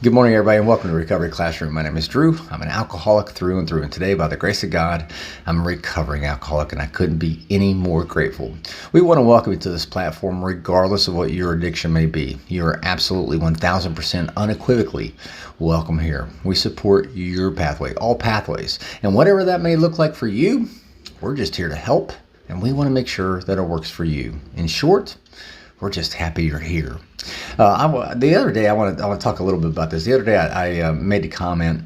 Good morning, everybody, and welcome to Recovery Classroom. My name is Drew. I'm an alcoholic through and through, and today, by the grace of God, I'm a recovering alcoholic, and I couldn't be any more grateful. We want to welcome you to this platform, regardless of what your addiction may be. You are absolutely 1,000% unequivocally welcome here. We support your pathway, all pathways, and whatever that may look like for you, we're just here to help, and we want to make sure that it works for you. In short, we're just happy you're here. The other day, I want to talk a little bit about this. The other day, I made a comment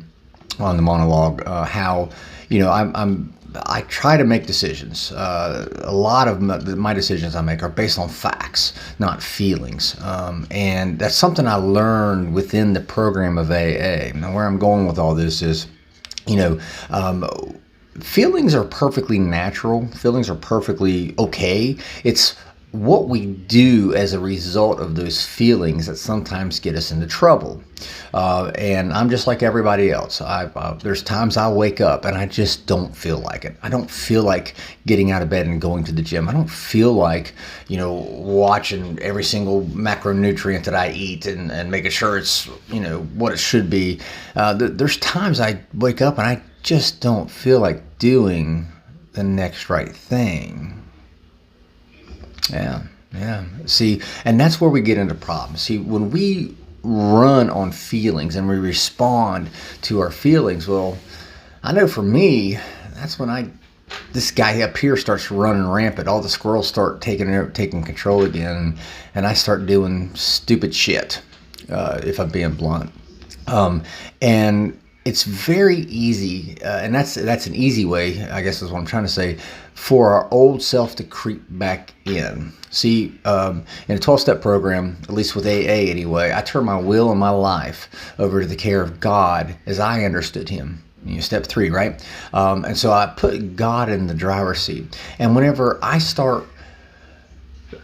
on the monologue how, I try to make decisions. A lot of my decisions I make are based on facts, not feelings. And that's something I learned within the program of AA. Now, where I'm going with all this is, feelings are perfectly natural. Feelings are perfectly okay. It's what we do as a result of those feelings that sometimes get us into trouble. And I'm just like everybody else. There's times I wake up and I just don't feel like it. I don't feel like getting out of bed and going to the gym. I don't feel like, watching every single macronutrient that I eat and making sure it's, what it should be. There's times I wake up and I just don't feel like doing the next right thing. Yeah. See, and that's where we get into problems. See, when we run on feelings and we respond to our feelings, well, I know for me, that's when this guy up here starts running rampant. All the squirrels start taking control again, and I start doing stupid shit, if I'm being blunt. And it's very easy, and that's an easy way, I guess is what I'm trying to say, for our old self to creep back in. See, in a 12-step program, at least with AA anyway, I turn my will and my life over to the care of God as I understood Him. Step 3, right? And so I put God in the driver's seat. And whenever I start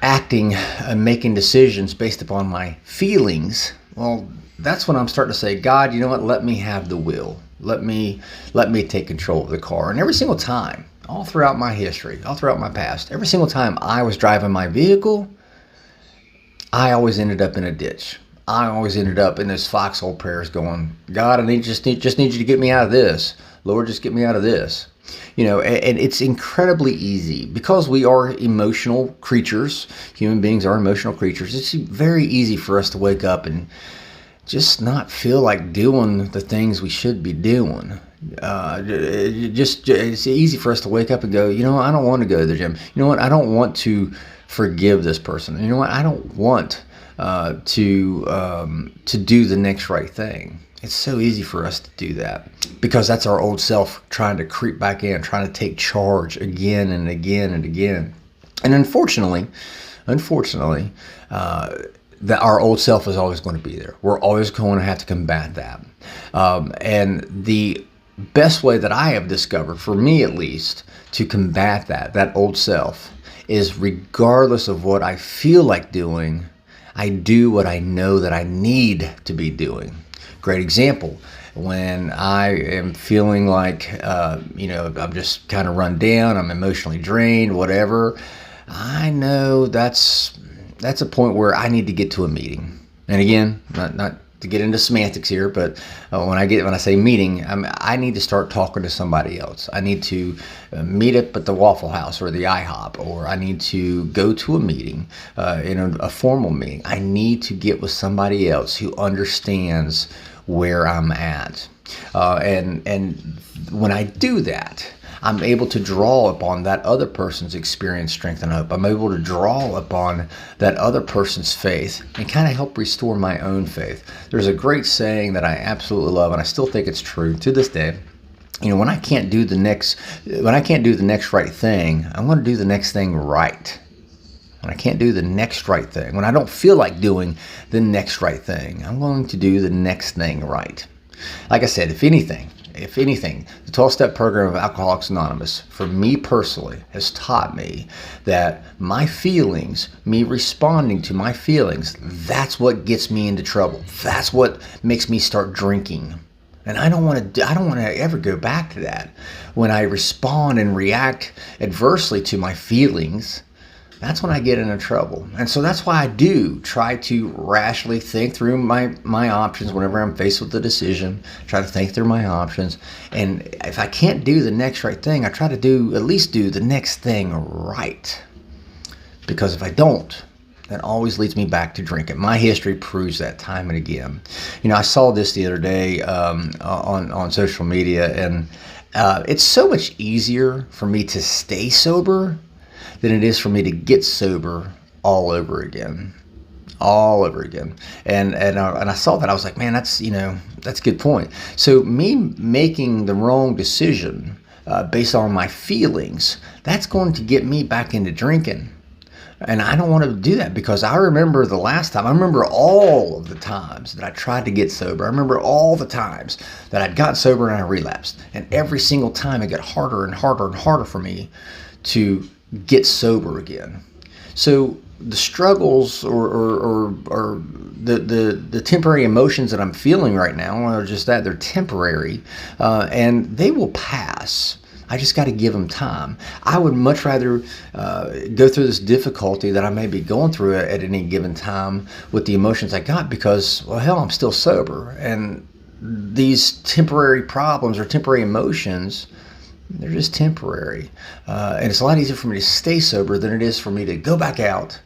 acting and making decisions based upon my feelings, well, that's when I'm starting to say, God, you know what? Let me have the will. Let me take control of the car. And every single time, all throughout my history, all throughout my past, every single time I was driving my vehicle, I always ended up in a ditch. I always ended up in those foxhole prayers going, God, I just need you to get me out of this. Lord, just get me out of this. And it's incredibly easy because we are emotional creatures. Human beings are emotional creatures. It's very easy for us to wake up and just not feel like doing the things we should be doing. It's easy for us to wake up and go, I don't want to go to the gym. You know what? I don't want to forgive this person. You know what? I don't want to do the next right thing. It's so easy for us to do that because that's our old self trying to creep back in, trying to take charge again and again and again. And unfortunately, that our old self is always going to be there. We're always going to have to combat that. And the best way that I have discovered, for me at least, to combat that old self is regardless of what I feel like doing, I do what I know that I need to be doing. Great example. When I am feeling like, I'm just kind of run down, I'm emotionally drained, whatever, I know that's a point where I need to get to a meeting. And again, not to get into semantics here, but when I say meeting, I need to start talking to somebody else. I need to meet up at the Waffle House or the IHOP, or I need to go to a meeting, a formal meeting. I need to get with somebody else who understands where I'm at. And when I do that, I'm able to draw upon that other person's experience, strength, and hope. I'm able to draw upon that other person's faith and kind of help restore my own faith. There's a great saying that I absolutely love, and I still think it's true to this day. When I can't do the next right thing, I'm going to do the next thing right. When I can't do the next right thing, when I don't feel like doing the next right thing, I'm going to do the next thing right. Like I said, if anything, the 12-step program of Alcoholics Anonymous, for me personally, has taught me that my feelings, me responding to my feelings, that's what gets me into trouble. That's what makes me start drinking. And I don't want to ever go back to that. When I respond and react adversely to my feelings, that's when I get into trouble. And so that's why I do try to rationally think through my options whenever I'm faced with a decision. Try to think through my options. And if I can't do the next right thing, I try to at least do the next thing right. Because if I don't, that always leads me back to drinking. My history proves that time and again. I saw this the other day on social media, and it's so much easier for me to stay sober than it is for me to get sober all over again. All over again. And I saw that. I was like, man, that's a good point. So me making the wrong decision based on my feelings, that's going to get me back into drinking. And I don't want to do that, because I remember the last time. I remember all of the times that I tried to get sober. I remember all the times that I'd gotten sober and I relapsed. And every single time it got harder and harder and harder for me to get sober again. So the struggles or the temporary emotions that I'm feeling right now are just that. They're temporary, and they will pass. I just got to give them time. I would much rather go through this difficulty that I may be going through at any given time with the emotions I got, because, well, hell, I'm still sober. And these temporary problems or temporary emotions, they're just temporary. And it's a lot easier for me to stay sober than it is for me to go back out,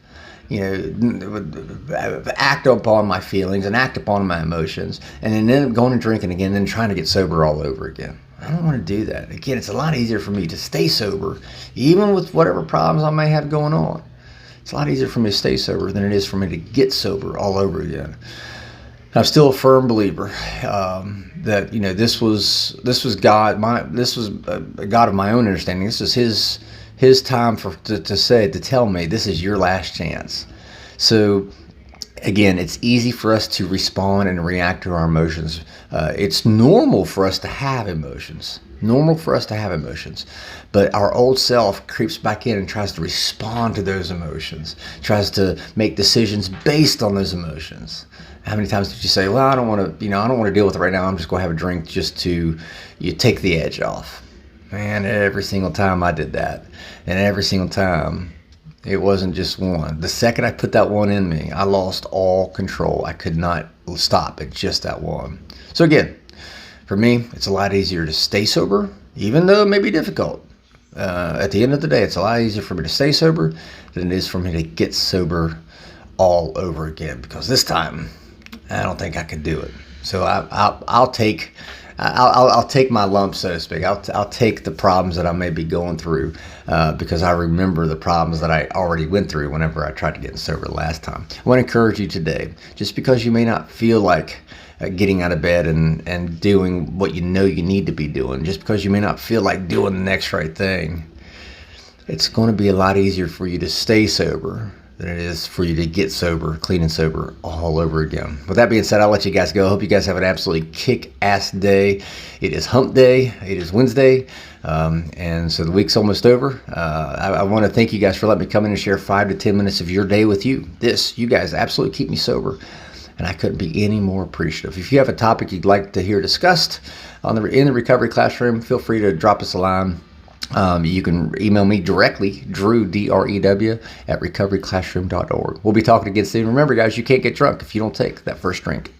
act upon my feelings and act upon my emotions, and then end up going and drinking again and trying to get sober all over again. I don't want to do that. Again, it's a lot easier for me to stay sober, even with whatever problems I may have going on. It's a lot easier for me to stay sober than it is for me to get sober all over again. I'm still a firm believer that this was God. This was a God of my own understanding. This is His time to tell me this is your last chance. So again, it's easy for us to respond and react to our emotions. It's normal for us to have emotions. But our old self creeps back in and tries to respond to those emotions, tries to make decisions based on those emotions. How many times did you say, well, I don't want to deal with it right now. I'm just going to have a drink just to take the edge off. Man, every single time I did that. And every single time, it wasn't just one. The second I put that one in me, I lost all control. I could not stop at just that one. So again, for me, it's a lot easier to stay sober, even though it may be difficult. At the end of the day, it's a lot easier for me to stay sober than it is for me to get sober all over again. Because this time, I don't think I could do it. So I'll take my lumps, so to speak. I'll take the problems that I may be going through because I remember the problems that I already went through whenever I tried to get sober last time. I want to encourage you today, just because you may not feel like getting out of bed and doing what you know you need to be doing, just because you may not feel like doing the next right thing, it's going to be a lot easier for you to stay sober than it is for you to get sober, clean and sober all over again. With that being said, I'll let you guys go. I hope you guys have an absolutely kick-ass day. It is hump day. It is Wednesday. And so the week's almost over. I want to thank you guys for letting me come in and share 5 to 10 minutes of your day with you. You guys absolutely keep me sober, and I couldn't be any more appreciative. If you have a topic you'd like to hear discussed in the Recovery Classroom, feel free to drop us a line. You can email me directly, Drew, DREW, at recoveryclassroom.org. We'll be talking again soon. Remember, guys, you can't get drunk if you don't take that first drink.